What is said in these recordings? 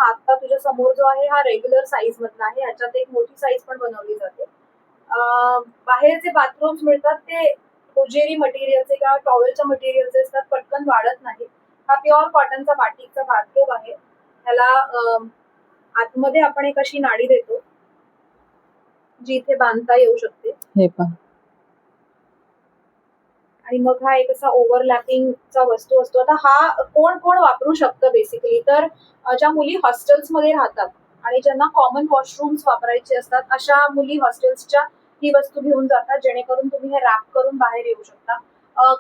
आता तुझ्या समोर जो आहे हा रेग्युलर साईज मधला आहे. ह्याच्यात एक मोठी साईज पण बनवली जाते. बाहेर जे बाथरूम्स मिळतात ते होजेरी मटेरियलचे किंवा टॉवेलच्या मटेरियलचे असतात, पटकन वाढत नाही. हा प्युअर कॉटनचा बाटिकचा बाथरोब आहे. ह्याला आतमध्ये आपण एक अशी नाडी देतो जी इथे बांधता येऊ शकते. हे पहा. आणि मग हा एक असा ओव्हरलॅपिंगचा वस्तू असतो. आता हा कोण कोण वापरू शकतं बेसिकली, तर ज्या मुली हॉस्टेल्स मध्ये राहतात आणि ज्यांना कॉमन वॉशरूम्स वापरायचे असतात, अशा मुली हॉस्टेल्सच्या ही वस्तू घेऊन जातात, जेणेकरून तुम्ही हे रॅप करून बाहेर येऊ शकता.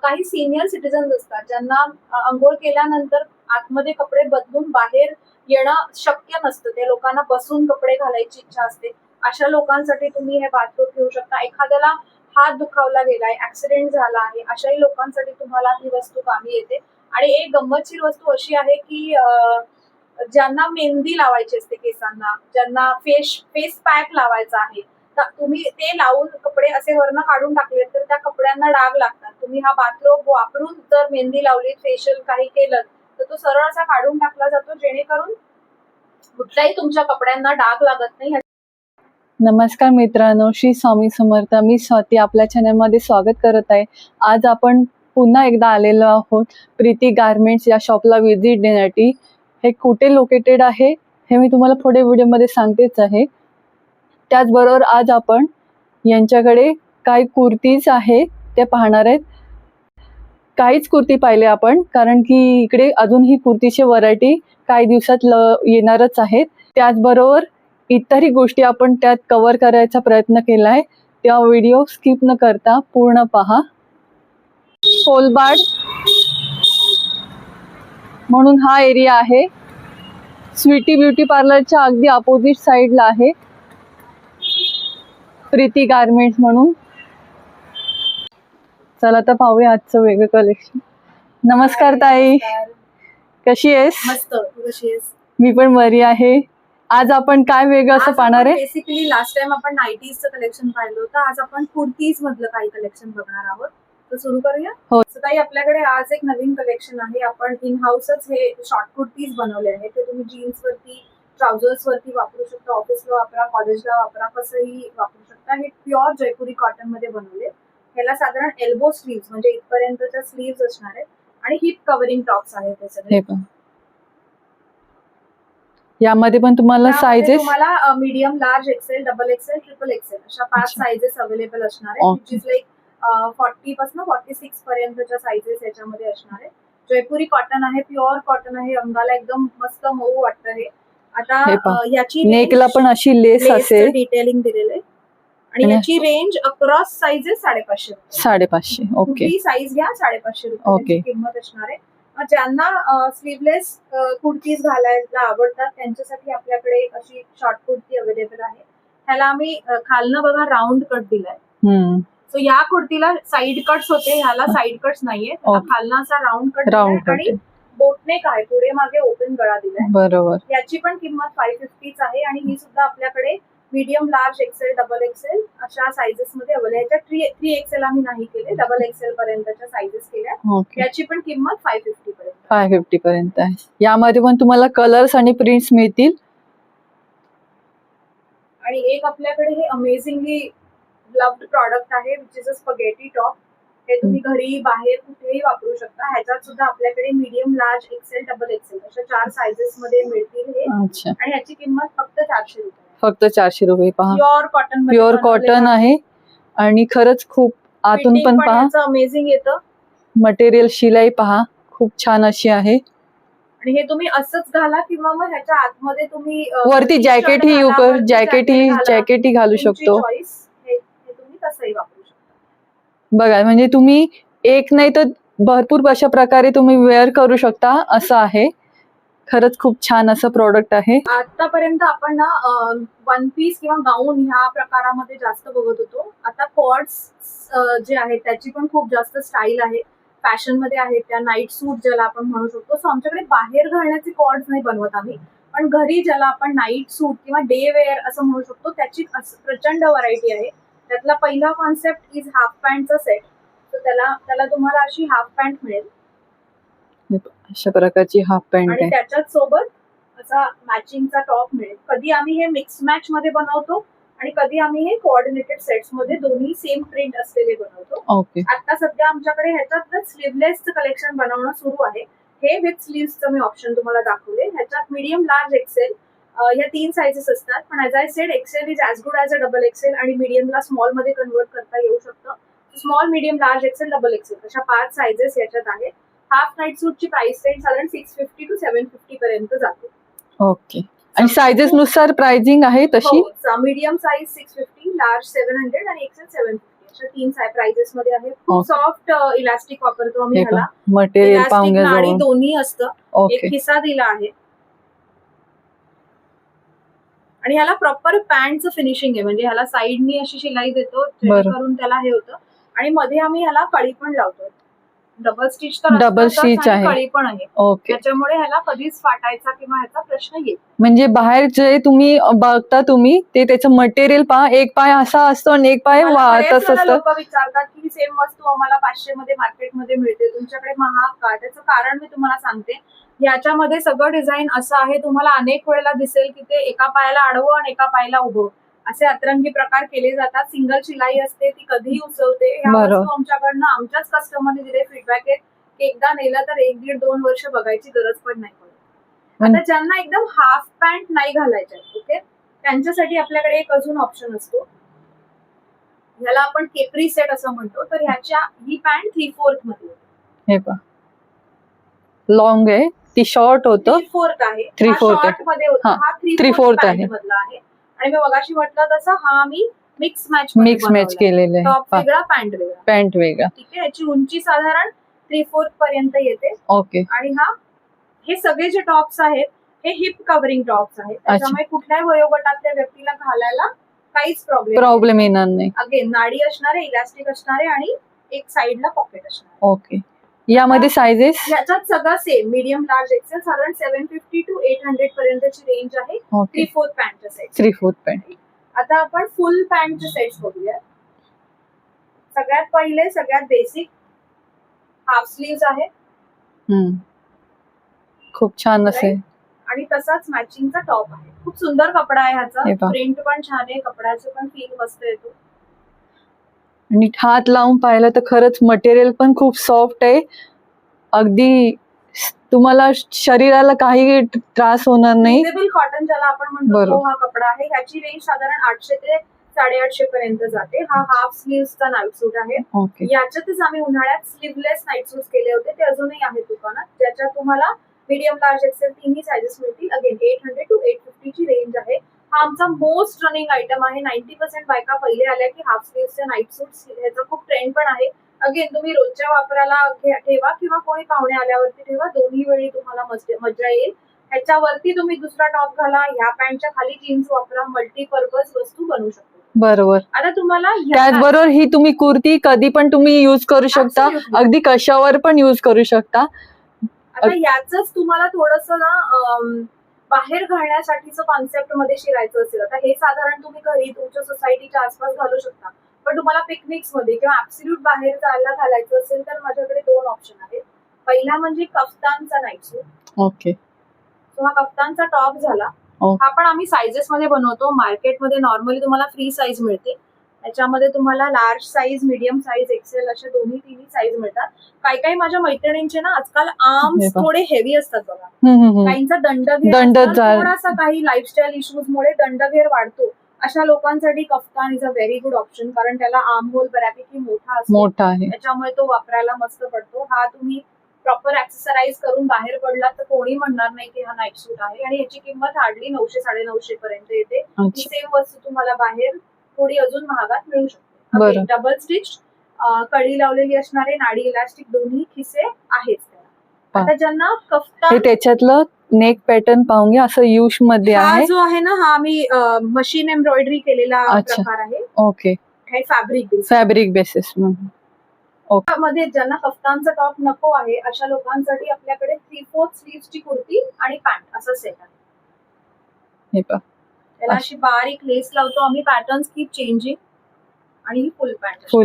काही सिनियर सिटीजन्स असतात ज्यांना आंघोळ केल्यानंतर आतमध्ये कपडे बदलून बाहेर येणं शक्य नसतं, ते लोकांना बसून कपडे घालायची इच्छा असते. अशा लोकांसाठी तुम्ही हे बाथरूम घेऊ शकता. एखाद्याला हात दुखावला गेलाय, ऍक्सिडेंट झाला आहे, अशाही लोकांसाठी तुम्हाला ही वस्तू कामी येते. आणि एक गंमतशीर वस्तू अशी आहे की ज्यांना मेहंदी लावायची असते केसांना, ज्यांना फेस पॅक लावायचा आहे, तर तुम्ही ते लावून कपडे असे वरनं काढून टाकले तर त्या कपड्यांना डाग लागतात. तुम्ही हा बाथरोब वापरून जर मेहंदी लावली, फेशियल काही केलं, तर तो सरळ असा काढून टाकला जातो, जेणेकरून कुठल्याही तुमच्या कपड्यांना डाग लागत नाही. नमस्कार मित्रांनो, श्री स्वामी समर्थ. मी स्वाती आपल्या चॅनलमध्ये स्वागत करत आहे. आज आपण पुन्हा एकदा आलेलो आहोत प्रीती गारमेंट्स या शॉपला व्हिजिट देण्यासाठी. हे कुठे लोकेटेड आहे हे मी तुम्हाला पुढे व्हिडिओमध्ये सांगतेच आहे. त्याचबरोबर आज आपण यांच्याकडे काही कुर्तीज आहे ते पाहणार आहेत. काहीच कुर्ती पाहिले आपण, कारण की इकडे अजूनही कुर्तीची व्हरायटी काही दिवसात येणारच आहेत. त्याचबरोबर इतरही गोष्टी आपण त्यात कव्हर करायचा प्रयत्न केला आहे. त्या व्हिडिओ स्किप न करता पूर्ण पहा. कोलबाड म्हणून हा एरिया आहे. स्वीटी ब्युटी पार्लरच्या अगदी अपोजिट साईडला आहे प्रीती गारमेंट्स म्हणून. चला तर पाहूया आजचं वेगळं कलेक्शन. नमस्कार ताई, कशी आहेस? मस्त, तू कशी आहेस? मी पण बरी आहे. आज आपण काय वेगळं असं पाहणार आहे? बेसिकली लास्ट टाइम आपण नाईटीजचं कलेक्शन पाहिलं होतं, आज आपण कुर्तीज मधलं काही कलेक्शन बघणार आहोत. तर सुरू करूया. हो. ताई, आपल्याकडे आज एक नवीन कलेक्शन आहे. आपण इन हाऊसच हे शॉर्ट कुर्तीज बनवले आहेत. ते तुम्ही जीन्स वरती, ट्राउझर्स वरती वापरू शकता, ऑफिसला वापरा, कॉलेजला वापरा, कसंही वापरू शकता. हे प्युअर जयपुरी कॉटन मध्ये बनवले. ह्याला साधारण एल्बो स्लीव्स म्हणजे इथपर्यंतच्या स्लीव्स असणार आहेत आणि हिप कव्हरिंग टॉप्स आहेत ते सगळे. यामध्ये पण तुम्हाला साइजेस, तुम्हाला medium, large, XL, double XL, triple XL अशा 5 साइजेस अवेलेबल असणार आहेत. विच इज लाईक 40 पासून 46 पर्यंतच्या साइजेस याच्यामध्ये असणार आहेत. जयपुरी कॉटन आहे, प्युअर कॉटन आहे, अंगाला एकदम मस्त मऊ वाटतं हे. आता याची नेकला पण अशी लेस असेल, डिटेलिंग दिलेलं आहे. आणि याची रेंज अक्रॉस साइजेस 550. 550. ओके, ही साइज घ्या, 550 रुपये किंमत असणार आहे. ज्यांना स्लीवलेस कुर्तीज घालायला आवडतात त्यांच्यासाठी आपल्याकडे अशी शॉर्ट कुर्ती अवेलेबल आहे. ह्याला आम्ही खालनं बघा राऊंड कट दिलाय. सो या कुर्तीला साइड कट्स होते, ह्याला साइड कट्स नाहीये. खालनं असा राऊंड कट आणि बोटनेक आहे, पुढे मागे ओपन गळा दिलाय. बरोबर. याची पण किंमत 550 आहे. आणि ही सुद्धा आपल्याकडे medium, large, XL, double XL अशा साइजेस मध्ये अवेलेबल आहे. 3 एक्सेल आम्ही नाही केले, डबल एक्सेल पर्यंतच्या साइजेस केल्या. याची पण किंमत 550 पर्यंत आहे. यामध्ये पण तुम्हाला कलर्स आणि प्रिंट्स मिळतील. आणि एक आपल्याकडे हे अमेझिंगली लव्ड प्रॉडक्ट आहे, which is a spaghetti top. हे तुम्ही घरी, बाहेर, कुठेही वापरू शकता. ह्याच्यात सुद्धा आपल्याकडे medium, large, XL, double XL अशा 4 साइजेस मध्ये मिळतील हे. आणि याची किंमत फक्त 400 रुपये. फक्त 400 रुपये. पहा, प्युअर कॉटन आहे आणि खरंच खूप आतून पण पहा अमेझिंग येतं. मटेरियल, शिलाई पहा खूप छान अशी आहे. आणि हे तुम्ही असंच घाला किंवा मग ह्याच्या आतमध्ये तुम्ही वरती जॅकेटही घालू शकतो. हे तुम्ही तसंही वापरू शकता. बघा, म्हणजे तुम्ही एक नाही तर भरपूर अशा प्रकारे तुम्ही वेअर करू शकता असं आहे. खरंच खूप छान असं प्रोडक्ट आहे. आतापर्यंत आपण ना वन पीस किंवा गाऊन ह्या प्रकारामध्ये जास्त बघत होतो. आता कॉर्ड्स जे आहेत त्याची पण खूप जास्त स्टाईल आहे, फॅशन मध्ये आहे. त्या नाईट सूट ज्याला आपण म्हणू शकतो. सो आमच्याकडे बाहेर घालण्याचे कॉर्ड्स नाही बनवत आम्ही, पण घरी ज्याला आपण नाईट सूट किंवा डे वेअर असं म्हणू शकतो त्याची प्रचंड व्हरायटी आहे. त्यातला पहिला कॉन्सेप्ट इज हाफ पॅन्टचा सेट. तर त्याला तुम्हाला अशी हाफ पॅन्ट मिळेल, अशा प्रकारची हाफ पॅन्ट आणि त्याच्याच सोबत असा मॅचिंगचा टॉप मिळेल. कधी आम्ही हे मिक्स मॅच मध्ये बनवतो आणि कधी आम्ही हे कोऑर्डिनेटेड सेट्स मध्ये दोन्ही सेम प्रिंट असलेले बनवतो. ओके. आता सध्या आमच्याकडे ह्याच्यात स्लीवलेसचं कलेक्शन बनवणं सुरू आहे. हे विथ स्लीव्हचं मी ऑप्शन तुम्हाला दाखवले. ह्याच्यात मीडियम, लार्ज, एक्सेल या 3 साइजेस असतात. पण as I said, XL is as good as a double XL आणि मीडियमला स्मॉल मध्ये कन्वर्ट करता येऊ शकतं. Small, medium, large, XL, double XL अशा 5 साइजेस याच्यात आहेत. हाफ नाईट सूटची प्राइस रेंज साधारण 650 to 750 पर्यंत जाते. ओके. आणि सायझेस नुसार प्राइसिंग आहे तशी? मीडियम साईज 650, लार्ज 700 आणि एक्सेल 750 अशा 3 प्राइसेस मध्ये आहे. खूप Okay. सॉफ्ट इलास्टिक वापरतो आम्ही ह्याला. मटेरियल पाहून इलास्टिक, घ्या नाडी जवळ. दोन्ही असतं. एक ओके. खिसा दिला आहे आणि ह्याला प्रॉपर पॅन्टचं फिनिशिंग आहे. म्हणजे ह्याला साईडनी अशी शिलाई देतो जेणेकरून त्याला हे होतं. आणि मध्ये आम्ही ह्याला कळी पण लावतो. डबल स्टिच तर डबल असतातच स्टिच आणि आहे. कळी पण आहे. ओके. त्याच्यामुळे ह्याला कधीच फाटायचा किंवा ह्याचा प्रश्न येत. म्हणजे बाहेर जे तुम्ही बघता तुम्ही ते त्याचं मटेरियल पहा, एक पाय असा असतो आणि एक पाय तसं असतं. लोक विचारतात की सेम वस्तू आम्हाला 500 मध्ये मार्केटमध्ये मिळते, तुमच्याकडे महाग का? त्याचं कारण मी तुम्हाला सांगते. याच्यामध्ये सगळं डिझाईन असं आहे, तुम्हाला अनेक वेळेला दिसेल की ते एका पायाला आडवं आणि एका पायाला उभं असे अतरंगी प्रकार केले जातात. सिंगल शिलाई असते, ती कधीही उसवते. ह्या बरोबर. वस्तू आमच्याकडनं आमच्याच कस्टमरने दिले फीडबॅक आहेत की एकदा नेलं तर 1-1.5-2 वर्ष बघायची गरज पण नाही पडत. आता ज्यांना एकदम हाफ पॅन्ट नाही घालायच्या, ओके, त्यांच्यासाठी आपल्याकडे एक अजून ऑप्शन असतो. ह्याला आपण केपरी सेट असं म्हणतो. तर ह्याच्या ही पॅन्ट 3/4 मध्ये, हे पहा, लॉंग आहे, ती शॉर्ट होतं. 3/4 आहे. 3/4 आहे. शॉर्ट मध्ये होता, हा, हा 3/4 3/4 आहे. पॅन्ट मधला आहे. आणि मी मगाशी म्हटलं तसं हा मी मिक्स मॅच केलेलं टॉप आहे. वेगळा, पॅन्ट वेगळा. पॅन्ट वेगळा. ठीक आहे. याची उंची साधारण 3/4 पर्यंत येते. ओके. आणि हे सगळे जे टॉप्स आहेत हे हिप कव्हरिंग टॉप्स आहेत. त्याच्यामुळे कुठल्याही वयोगटातल्या व्यक्तीला घालायला काहीच प्रॉब्लेम येणार नाही. अगेन नाडी असणारे, इलास्टिक असणारे आणि एक साइडला पॉकेट असणार. ओके. यामध्ये सायझेस? याच्यात सगळं सेम, मीडियम, लार्ज, एक्सेल साधारण 750 to 800 पर्यंतची रेंज आहे. 3/4 पॅन्टचे सेट. 3/4 पॅन्ट. आता आपण फुल पॅन्टचे सेट्स बघूया. सगळ्यात पहिले, सगळ्यात बेसिक हाफ स्लीव्स आहे. खूप छान असे. आणि तसाच मॅचिंगचा टॉप आहे. खूप सुंदर कपडा आहे ह्याचा. हे पहा. प्रिंट पण छान आहे, कपड्याचं पण फील मस्त येतो. आणि हात लावून पाहिलं तर खरंच मटेरियल पण खूप सॉफ्ट आहे. अगदी तुम्हाला शरीराला काही त्रास होणार नाही. ब्रीदेबल कॉटन ज्याला आपण म्हणतो तो बरोबर. हा कपडा आहे. ह्याची रेंज साधारण 800 ते 850 पर्यंत जाते. हा हाफ स्लीव्हचा नाईट सूट आहे. ओके. याच्यातच आम्ही उन्हाळ्यात स्लीवलेस नाईट सूट केले होते, ते अजूनही आहेत दुकानात, ज्याच्यात तुम्हाला मीडियम, लार्ज, एक्सेल तिन्ही साइजेस मिळतील. अगेन 800 to 850 ची रेंज आहे. हा आमचा मोस्ट रनिंग आयटम आहे. 90% बायका पहिले आल्या की हाफ स्लीव्हचे नाईट सूट, ह्याचा खूप ट्रेंड पण आहे. अगेन तुम्ही रोजच्या वापराला ठेवा किंवा कोणी पाहुणे आल्यावरती ठेवा, दोन्ही वेळी तुम्हाला मजा येईल. ह्याच्यावरती तुम्ही दुसरा टॉप घाला, ह्या पॅन्टच्या खाली जीन्स वापरा, मल्टीपर्पज वस्तू बनवू शकतो. बरोबर. आता तुम्हाला त्याचबरोबर ही तुम्ही कुर्ती कधी पण तुम्ही युज करू शकता. Absolutely. अगदी कशावर पण युज करू शकता. आता याच तुम्हाला थोडस ना बाहेर घालण्यासाठीच कॉन्सेप्ट मध्ये शिरायचं असेल, आता हे साधारण तुम्ही घरी तुमच्या सोसायटीच्या आसपास घालू शकता. पण तुम्हाला पिकनिक्स मध्ये किंवा ऍब्सोल्यूट बाहेर जायला घालायचं असेल तर माझ्याकडे 2 ऑप्शन आहेत. पहिला म्हणजे कफ्तानचा नाईट सूट. ओके. तो हा कफ्तानचा टॉप झाला. हा पण आम्ही साइजेस मध्ये बनवतो. मार्केटमध्ये नॉर्मली तुम्हाला फ्री साईज मिळते. त्याच्यामध्ये तुम्हाला large size, medium size, XL अशा तिन्ही साईज मिळतात. काही माझ्या मैत्रिणींचे ना आजकाल आर्म्स थोडे हेवी असतात बघा. काहींचा दंडघेर, थोडासा काही लाईफस्टाईल इश्यूज मुळे दंडघेर वाढतो. अशा लोकांसाठी kaftan is a very good option, कारण त्याला आर्म होल बऱ्यापैकी मोठा आहे. त्याच्यामुळे तो वापरायला मस्त पडतो. हा तुम्ही प्रॉपर ऍक्सेसराइज करून बाहेर पडला तर कोणी म्हणणार नाही की हा नाईट सूट आहे. आणि याची किंमत हार्डली 900-950 पर्यंत येते. ही सेम वस्तू तुम्हाला बाहेर थोडी अजून महागात मिळू शकते. डबल स्टिच, कडी लावलेली असणारे, नाडी, इलास्टिक दोन्ही खिसे आहेत त्याला. आता ज्यांना कफ्तान, त्याच्यातलं नेक पॅटर्न पाहून घ्या, असं युश मध्ये आहे. जो आहे ना, हा मी मशीन एम्ब्रॉयडरी केलेला प्रकार आहे. ओके. हे फॅब्रिक बेसिस मध्ये ज्यांना कफ्तानचा टॉप नको आहे अशा लोकांसाठी आपल्याकडे 3/4 स्लीव्हची कुर्ती आणि पॅन्ट असं सेट आहे. हे पहा, त्याला अशी बारीक लेस लावतो आम्ही, पॅटर्न्स कीप चेंजिंग. आणि ही फुल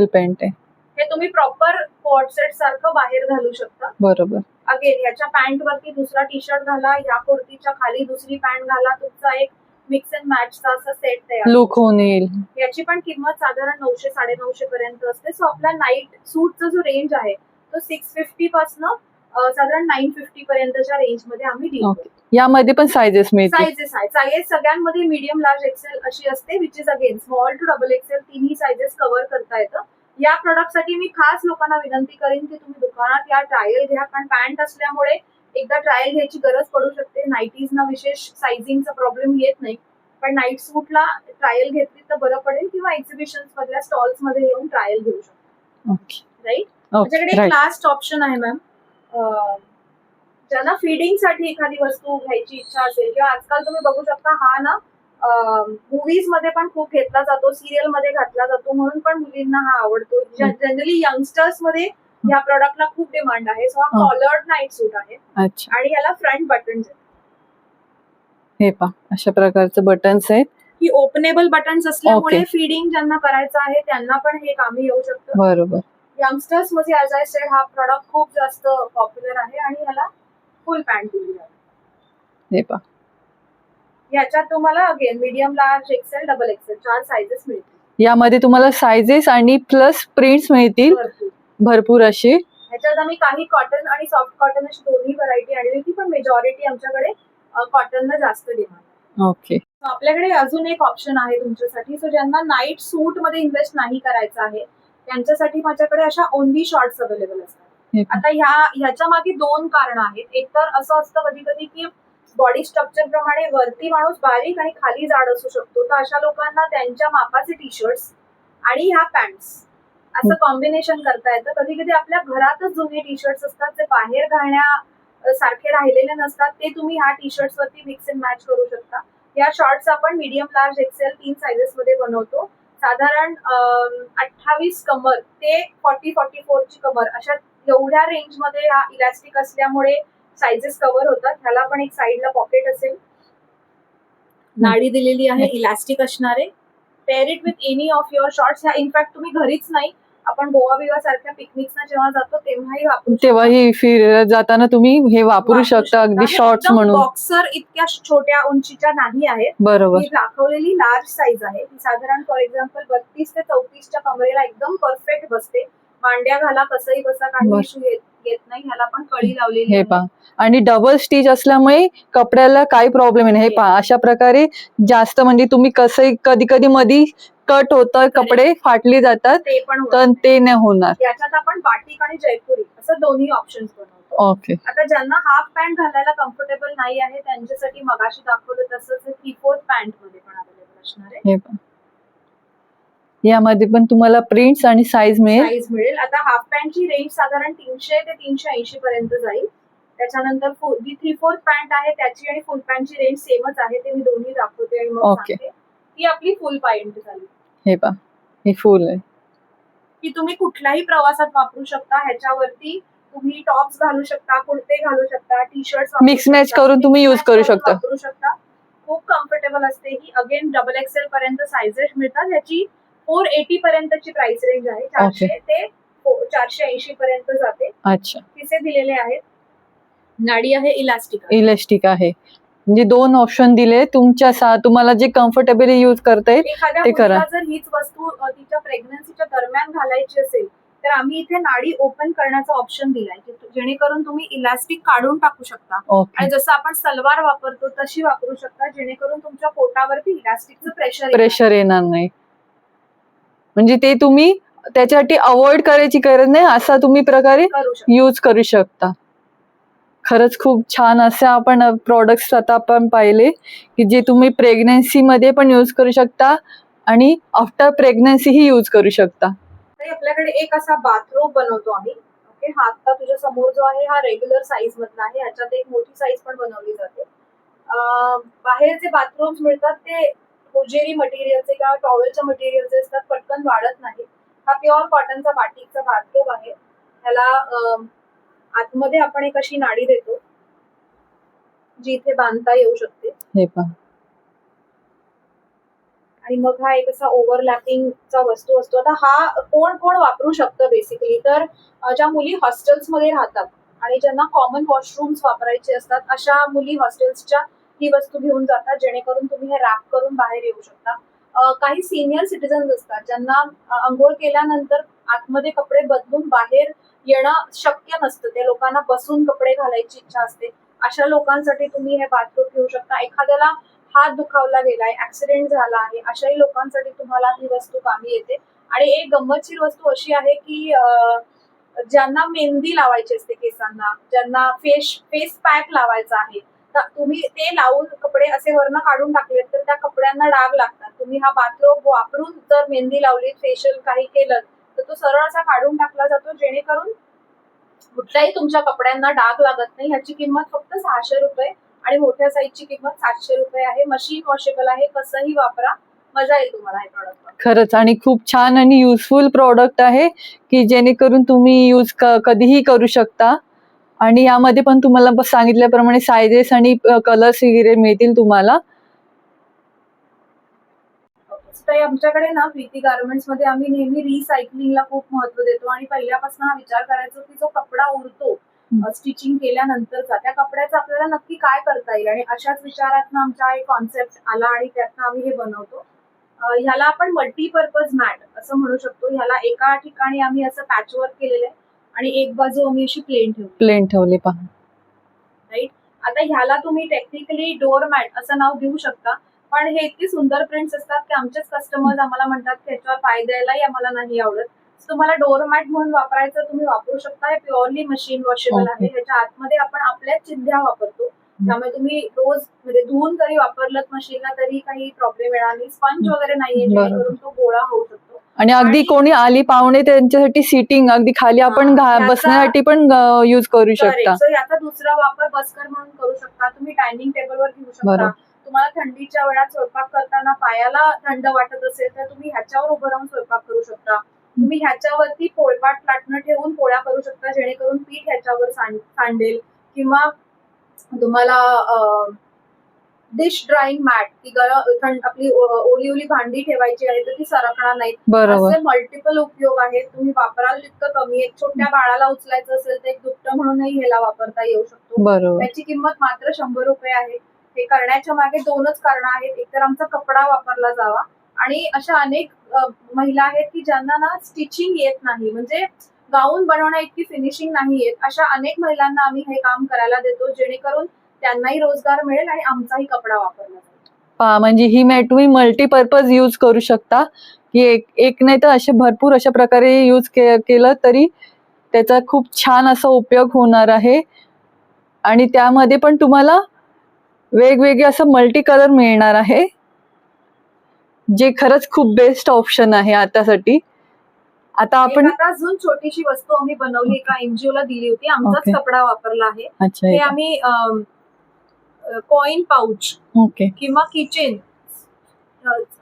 पॅन्ट आहे. हे तुम्ही प्रॉपर कोट सेट सारखं बाहेर घालू शकता. बरोबर. अगेन ह्याच्या पॅन्ट वरती दुसरा टी शर्ट घाला, ह्या कुर्तीच्या खाली दुसरी पॅन्ट घाला, तुमचा एक मिक्स अँड मॅचचा असा सेट तयार लुक होऊन येईल. याची पण किंमत साधारण 900-950 पर्यंत असते. सो आपला नाईट सूटचा जो रेंज आहे तो 650 पासनं साधारण 950 पर्यंतच्या रेंज मध्ये आम्ही देतो. ओके. यामध्ये पण सायझेस मिळतील. सायझेस आहेत. साईज सगळ्यांमध्ये मीडियम, लार्ज, एक्सेल अशी असते, which is again small to double XL तिन्ही सायझेस कव्हर करता येतं. या प्रोडक्टसाठी मी खास लोकांना विनंती करेन की तुम्ही दुकानात या, ट्रायल घ्या, कारण पॅन्ट असल्यामुळे एकदा ट्रायल घ्यायची गरज पडू शकते. नाईटीजना विशेष सायझिंगचा प्रॉब्लेम येत नाही, पण नाईट सूटला ट्रायल घेतली तर बरं पडेल, किंवा एक्झिबिशन मधल्या स्टॉल्स मध्ये येऊन ट्रायल घेऊ शकतो. ओके. राईट. ओके. माझ्याकडे एक राईट. लास्ट ऑप्शन आहे मॅम. ज्यांना फीडिंग साठी एखादी वस्तू घ्यायची इच्छा असेल, किंवा आजकाल तुम्ही बघू शकता हा ना मूवीज मध्ये पण खूप घेतला जातो, सिरियल मध्ये घातला जातो, म्हणून पण मुलींना हा आवडतो. जनरली यंगस्टर्स मध्ये या प्रोडक्टला खूप डिमांड आहे. सो हा कॉलर्ड नाईट सूट आहे अच्छा. आणि याला फ्रंट बटन्स आहेत. हे पहा, अशा प्रकारचे बटन्स आहेत. ही ओपनेबल बटन्स असल्यामुळे Okay. फीडिंग ज्यांना करायचं आहे त्यांना पण हे कामी येऊ शकतं. बरोबर. यंगस्टर्स मध्ये ऍज आय सेड हा प्रोडक्ट खूप जास्त पॉप्युलर आहे आणि ह्याला फुल पॅन्ट दिली जाते. हे पहा. याच्यात तुम्हाला again medium, large, XL, double XL 4 sizes मिळतील. यामध्ये तुम्हाला सायझेस आणि प्लस प्रिंट्स मिळतील भरपूर. भरपूर असे. ह्याच्यात आम्ही काही कॉटन आणि सॉफ्ट कॉटन अशी दोन्ही व्हरायटी आणली होती, पण मेजॉरिटी आमच्याकडे कॉटनला जास्त डिमांड. ओके. आपल्याकडे अजून एक ऑप्शन आहे तुमच्यासाठी. सो ज्यांना नाईट सूट मध्ये इन्व्हेस्ट नाही करायचं आहे त्यांच्यासाठी माझ्याकडे अशा ओनली शॉर्ट्स अवेलेबल असतात. हे आता ह्याच्या मागे 2 कारण आहेत. एक तर असं असतं कधी कधी की बॉडी स्ट्रक्चर प्रमाणे वरती माणूस बारीक आणि खाली जाड असू शकतो, तर अशा लोकांना त्यांच्या मापाचे टी शर्ट्स आणि ह्या पॅन्ट्स असं कॉम्बिनेशन करता येतं. कधी कधी आपल्या घरातच जुने टी शर्ट्स असतात जे बाहेर घालण्या सारखे राहिलेले नसतात, ते तुम्ही ह्या टी शर्ट्स वरती मिक्स अँड मॅच करू शकता. या शॉर्ट्स आपण मीडियम, लार्ज, एक्सेल 3 सायझेस मध्ये बनवतो. साधारण 28 कमर ते 40-44 ची कमर अशा एवढ्या रेंज मध्ये हा इलास्टिक असल्यामुळे सायझेस कव्हर होतात. ह्याला पण एक साईडला पॉकेट असेल, नाडी दिलेली आहे, इलास्टिक असणारे. Pair it with any of your shorts. ह्या इनफॅक्ट तुम्ही घरीच नाही, आपण गोवा बिवा सारख्या पिकनिक्सना जेव्हा जातो तेव्हाही वापरू शकता. तेव्हाही फिरत जाताना तुम्ही हे वापरू शकता, अगदी शॉर्ट्स म्हणून. बॉक्सर इतक्या छोट्या उंचीच्या नाही आहेत. बरोबर. ही दाखवलेली लार्ज साईज आहे. ती साधारण फॉर एक्झाम्पल 32 ते 34च्या कमरेला एकदम परफेक्ट बसते. मांड्या घाला, कसंही बसा, काही इश्यू येत नाही. ह्याला पण कळी लावलेली हे आहे. पहा, आणि डबल स्टिच असल्यामुळे कपड्याला काही प्रॉब्लेम नाही. हे पहा, अशा प्रकारे जास्त म्हणजे तुम्ही कसंही कधी कधी मधी कट होतं, कपडे फाटली जातात, ते पण होणार तर नाही. ते नाही होणार. याच्यात आपण बाटिक आणि जयपुरी असं दोन्ही ऑप्शन्स बनवतो. ओके. आता ज्यांना हाफ पॅन्ट घालायला कम्फर्टेबल नाही आहे त्यांच्यासाठी मगाशी दाखवलं तसंच 3/4 पॅन्ट मध्ये पण अवेलेबल असणार आहे. हे पहा, यामध्ये पण तुम्हाला प्रिंट्स आणि साईज मिळेल. आता हाफ पॅन्टची रेंज साधारण 300 ते 380 पर्यंत जाईल. त्याच्यानंतर जी 3/4 पॅन्ट आहे त्याची आणि फुल पॅन्टची रेंज सेमच आहे. ते मी दोन्ही दाखवते आणि मग Okay. सांगते. ही आपली फुल पॅन्ट झाली. हे पहा, हे फुल आहे. की तुम्ही कुठल्याही प्रवासात वापरू शकता. ह्याच्यावरती तुम्ही टॉप्स घालू शकता, कुर्ते घालू शकता, टी शर्ट Mix match करून तुम्ही use करू शकता. खूप कम्फर्टेबल असते ही. अगेन डबल एक्सेल पर्यंत सायझेस मिळतात. याची 480 पर्यंतची प्राइस रेंज आहे. 400 ते 480 पर्यंत जाते. अच्छा. किसे दिलेले आहेत. नाडी आहे, इलास्टिक. इलास्टिक आहे. म्हणजे 2 ऑप्शन दिले तुमच्या तुम्हाला जे कम्फर्टेबली यूज करता येईल एखाद्या ते करा. मुलीला जर हीच वस्तू तिच्या प्रेग्नन्सीच्या दरम्यान घालायची असेल तर आम्ही इथे नाडी ओपन करण्याचा ऑप्शन दिलाय, जेणेकरून तुम्ही इलास्टिक काढून टाकू शकता ओके. आणि जसं आपण सलवार वापरतो तशी वापरू शकता, जेणेकरून तुमच्या पोटावरती इलास्टिकचं प्रेशर येणार नाही. म्हणजे ते तुम्ही त्याच्यासाठी अवॉइड करायची गरज नाही, असा तुम्ही प्रकारे करू शकता. यूज करू शकता. खरंच खूप छान असे आपण प्रोडक्ट्स आता आपण पाहिले की जे तुम्ही प्रेग्नन्सी मध्ये पण यूज करू शकता आणि आफ्टर प्रेग्नन्सी ही यूज करू शकता. तरी आपल्याकडे एक असा बाथरोब बनवतो आम्ही. ओके, हा आता तुझ्या समोर जो आहे हा रेग्युलर साईज मधला आहे. ह्याच्यात एक मोठी साईज पण बनवली जाते. बाहेर जे बाथरूम्स मिळतात ते होजेरी मटेरियलचे किंवा टॉवेलच्या मटेरियलचे असतात, पटकन वाढत नाही. हा प्युअर कॉटनचा बाटिकचा बाथरोब आहे. ह्याला आतमध्ये आपण एक अशी नाडी देतो जी इथे बांधता येऊ शकते. हे पहा, आणि मग हा एक असा ओव्हरलॅपिंगचा वस्तू असतो. आता हा कोण वापरू शकतं बेसिकली, तर ज्या मुली हॉस्टेल्स मध्ये राहतात आणि ज्यांना कॉमन वॉशरूम्स वापरायचे असतात अशा मुली हॉस्टेल्सच्या ही वस्तू घेऊन जातात, जेणेकरून तुम्ही हे रॅप करून बाहेर येऊ शकता. काही सिनियर सिटीजन्स असतात ज्यांना अंघोळ केल्यानंतर आतमध्ये कपडे बदलून बाहेर येणं शक्य नसतं, त्या लोकांना बसून कपडे घालायची इच्छा असते. अशा लोकांसाठी तुम्ही हे बाथरूम घेऊ शकता. एखाद्याला हात दुखावला गेलाय, ऍक्सिडेंट झाला आहे, अशाही लोकांसाठी तुम्हाला ही वस्तू कामी येते. आणि एक गंमतशीर वस्तू अशी आहे की ज्यांना मेहंदी लावायची असते केसांना, ज्यांना फेस पॅक लावायचा आहे, तर तुम्ही ते लावून कपडे असे वरनं काढून टाकले तर त्या कपड्यांना डाग लागतात. तुम्ही हा बाथरोब वापरून जर मेहंदी लावली, फेशियल काही केलं, तर तो सरळ असा काढून टाकला जातो, जेणेकरून कुठल्याही तुमच्या कपड्यांना डाग लागत नाही. ह्याची किंमत फक्त 600 रुपये आणि मोठ्या साईजची किंमत 700 रुपये आहे. मशीन वॉशेबल आहे, कसंही वापरा, मजा येईल तुम्हाला हे प्रॉडक्ट. खरंच आणि खूप छान आणि युजफुल प्रॉडक्ट आहे की जेणेकरून तुम्ही यूज कधीही करू शकता. आणि यामध्ये पण तुम्हाला सांगितल्याप्रमाणे सायझेस आणि कलर्स वगैरे मिळतील तुम्हाला. तर आमच्याकडे ना प्रीती गार्मेंट्स मध्ये आम्ही नेहमी रिसायकलिंगला खूप महत्व देतो आणि पहिल्यापासून हा विचार करायचो की जो कपडा उरतो स्टिचिंग केल्यानंतरचा, त्या कपड्याचा आपल्याला नक्की काय करता येईल, आणि अशाच विचारातनं आमचा एक कॉन्सेप्ट आला आणि त्यातनं आम्ही हे बनवतो. ह्याला आपण मल्टीपर्पज मॅट असं म्हणू शकतो. ह्याला एका ठिकाणी आम्ही असं पॅचवर्क केलेलं आहे आणि एक बाजू आम्ही अशी प्लेन ठेवले पहा. राईट. आता ह्याला तुम्ही टेक्निकली डोअर मॅट असं नाव देऊ शकता, पण हे इतकी सुंदर प्रिंट्स असतात की आमचेच कस्टमर्स आम्हाला म्हणतात त्याच्यावर पाय द्यायलाही आम्हाला नाही आवडत. तुम्हाला डोअर मॅट म्हणून वापरायचं, तुम्ही वापरू शकता. हे प्युअरली मशीन वॉशेबल आहे. ह्याच्या आतमध्ये आपण आपल्या चिंध्या वापरतो, त्यामुळे तुम्ही रोज म्हणजे धुवून जरी वापरलं मशीनला तरी काही प्रॉब्लेम येणार नाही. स्पंज वगैरे नाहीये, जेणेकरून तो गोळा होऊ शकतो. आणि अगदी कोणी आली पाहुणे त्यांच्यासाठी सीटिंग अगदी खाली आपण बसण्यासाठी पण यूज करू शकता. सो याचा दुसरा वापर बसकर म्हणून करू शकता. तुम्ही डायनिंग टेबलवर घेऊ शकता. तुम्हाला थंडीच्या वेळात स्वयंपाक करताना पायाला थंड वाटत असेल तर तुम्ही ह्याच्यावर उभं राहून स्वयंपाक करू शकता. तुम्ही ह्याच्यावरती पोळपाट लाटणं ठेवून पोळ्या करू शकता, जेणेकरून पीठ ह्याच्यावर सांडेल. किंवा तुम्हाला डिश ड्राईंग मॅट, ती आपली ओली भांडी ठेवायची आहे तर ती सरकणार नाही. असे मल्टिपल उपयोग आहेत. तुम्ही वापराल तितकं कमी आहे. छोट्या बाळाला उचलायचं असेल तर एक दुपटं म्हणूनही ह्याला वापरता येऊ शकतो. त्याची किंमत मात्र 100 रुपये आहे. हे करण्याच्या मागे दोनच कारण आहेत. एक तर आमचा कपडा वापरला जावा, आणि अशा अनेक महिला आहेत की ज्यांना ना स्टिचिंग येत नाही, म्हणजे गाऊन बनवण्या इतकी फिनिशिंग नाही येत. अशा अनेक महिलांना आम्ही हे काम करायला देतो, जेणेकरून त्यांनाही रोजगार मिळेल आणि आमचाही कपडा वापरला जाईल. म्हणजे ही मॅट तुम्ही मल्टीपर्पज यूज करू शकता की एक नाही तर असे भरपूर अशा प्रकारे यूज केलं तरी त्याचा खूप छान असा उपयोग होणार आहे. आणि त्यामध्ये पण तुम्हाला वेगवेगळे असं मल्टी कलर मिळणार आहे, जे खरंच खूप बेस्ट ऑप्शन आहे आतासाठी. आता आपण अजून छोटीशी वस्तू आम्ही बनवली, एका एनजीओला दिली होती, आमचाच कपडा वापरला आहे. हे आम्ही कॉइन पाऊच किंवा किचन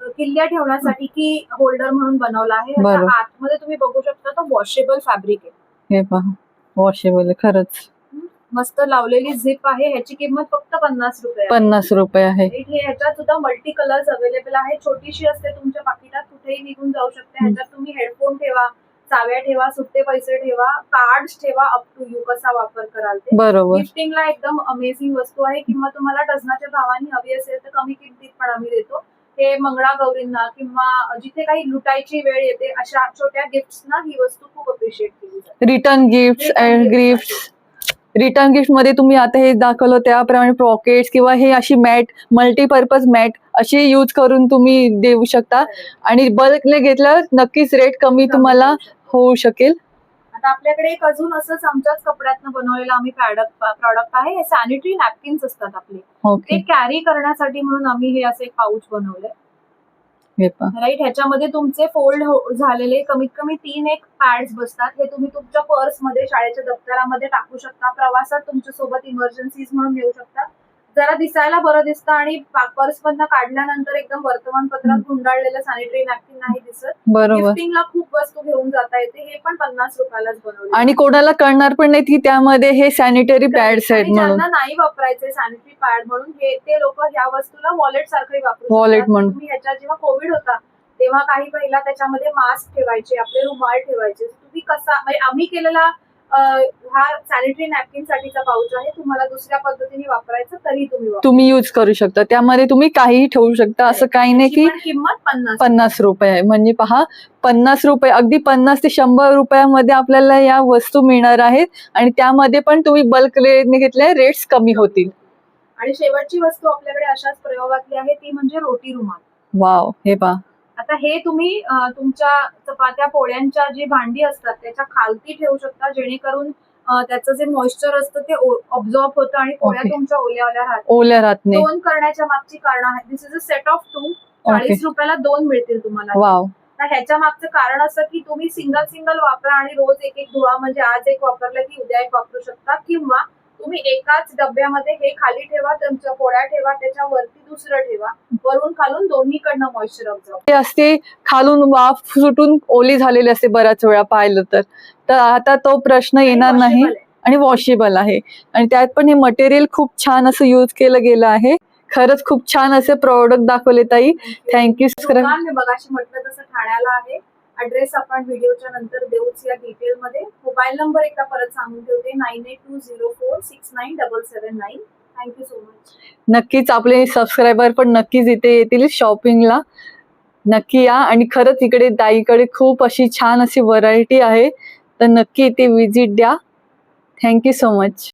किल्ल्या ठेवण्यासाठी की होल्डर म्हणून बनवला आहे. आतमध्ये तुम्ही बघू शकता तो वॉशेबल फॅब्रिक आहे. हे पहा, वॉशेबल खरंच मस्त लावलेली झिप आहे. ह्याची किंमत फक्त 50 रुपये 50 रुपये आहे. ह्याच्यात सुद्धा मल्टी कलर्स अवेलेबल आहे. छोटीशी असते, तुमच्या पाकिटात कुठेही निघून जाऊ शकते. ह्याच्यात तुम्ही हेडफोन ठेवा, चाव्या ठेवा, सुट्टे पैसे ठेवा, कार्ड्स ठेवा, अप टू यू कसा वापर कराल ते. बरोबर. गिफ्टिंगला एकदम अमेझिंग वस्तू आहे. किंवा तुम्हाला डझनाच्या भावाने हवी असेल तर कमी किमतीत पण आम्ही देतो. हे मंगळागौरींना किंवा जिथे काही लुटायची वेळ येते अशा छोट्या गिफ्ट्सना ही वस्तू खूप अप्रिशिएट केली जाते. रिटर्न गिफ्ट मध्ये तुम्ही आता हे दाखवलं त्याप्रमाणे पॉकेट्स किंवा हे अशी मॅट, मल्टीपर्पज मॅट अशी यूज करून तुम्ही देऊ शकता. आणि बल्कने घेतल्यावर नक्कीच रेट कमी तुम्हाला होऊ शकेल. आता आपल्याकडे एक अजून असंच आमच्याच कपड्यातनं बनवलेलं आम्ही प्रॉडक्ट आहे. हे सॅनिटरी नॅपकिन्स असतात आपले, ते कॅरी करण्यासाठी म्हणून आम्ही हे असे पाऊच बनवलंय. राईट. ह्याच्यामध्ये तुमचे फोल्ड झालेले कमीत कमी 3 एक पॅड्स बसतात. हे तुम्ही तुमच्या पर्समध्ये, शाळेच्या दप्तरामध्ये टाकू शकता. प्रवासात तुमच्या सोबत इमर्जन्सीज म्हणून घेऊ शकता. जरा दिसायला बरं दिसतं आणि पर्स मधनं काढल्यानंतर एकदम वर्तमानपत्रात गुंडाळलेलं सॅनिटरी नॅपकिन नाही दिसत. गिफ्टिंगला खूप वस्तू घेऊन जाता येते. हे पण 50 रुपयालाच बनवले. आणि कोणाला कळणार पण नाही की त्यामध्ये हे सॅनिटरी पॅड्स आहेत म्हणून. ज्यांना नाही वापरायचे सॅनिटरी पॅड म्हणून ते लोक या वस्तूला वॉलेट सारखंही वापरू वॉलेट म्हणून. तुम्ही ह्याच्या जेव्हा कोविड होता तेव्हा काही महिला त्याच्यामध्ये मास्क ठेवायचे, आपले रुमाल ठेवायचे. तुम्ही कसा, म्हणजे आम्ही केलेला हा सॅनिटरी नॅपकिन साठीचा पाऊच आहे. तुम्हाला दुसऱ्या पद्धतीने वापरायचं तरी तुम्ही तुम्ही यूज करू शकता, त्यामध्ये तुम्ही काहीही ठेवू शकता. असं काही नाही की किंमत 50 रुपये आहे. म्हणजे पहा, 50 रुपये, अगदी 50 ते 100 रुपयामध्ये आपल्याला या वस्तू मिळणार आहेत. आणि त्यामध्ये पण तुम्ही बल्क रेटने घेतल्या रेट्स कमी होतील. आणि शेवटची वस्तू आपल्याकडे अशाच प्रयोगातली आहे, ती म्हणजे रोटी रुमाल. वाव, हे पहा. आता हे तुम्ही तुमच्या चपात्या पोळ्यांच्या जी भांडी असतात त्याच्या खालती ठेवू शकता, जेणेकरून त्याचं जे मॉइश्चर असतं ते ऑब्झॉर्ब होतं आणि पोळ्या Okay. तुमच्या ओल्या राहतात. ओल्या राहत नाही. 2 करण्याच्या मागची कारण आहे. दिस इज अ सेट ऑफ 2. 40 रुपयाला 2 मिळतील तुम्हाला. वाव. तर ह्याच्या मागचं कारण असं की तुम्ही सिंगल वापरा आणि रोज एक धुवा, म्हणजे आज एक वापरलं की उद्या एक वापरू शकता, किंवा तुम्ही एकाच डब्यामध्ये हे खाली ठेवा, तुमच्या पोळ्या ठेवा, त्याच्यावरती दुसरं ठेवा, वरून खालून दोन्हीकडनं मॉइश्चर ऑब्झॉर्ब. ते असते खालून वाफ सुटून ओली झालेली असते बऱ्याच वेळा पाहिलं तर आता तो प्रश्न येणार नाही. आणि वॉशेबल आहे. आणि त्यात पण हे मटेरियल खूप छान असं यूज केलं गेलं आहे. खरंच खूप छान असे प्रोडक्ट दाखवले ताई. थँक्यू. दुकान मी बघाशी म्हटलं तसं ठाण्याला आहे. ऍड्रेस आपण व्हिडिओच्या नंतर देऊच या डिटेल मध्ये. मोबाईल नंबर एकदा परत सांगून ठेवते, 9820469779. Thank you so much. नक्कीच आपले सबस्क्रायबर पण नक्कीच इथे येतील शॉपिंगला. नक्की या. आणि खरंच इकडे ताईकडे खूप अशी छान अशी व्हरायटी आहे, तर नक्की इथे विजिट द्या. Thank you so much.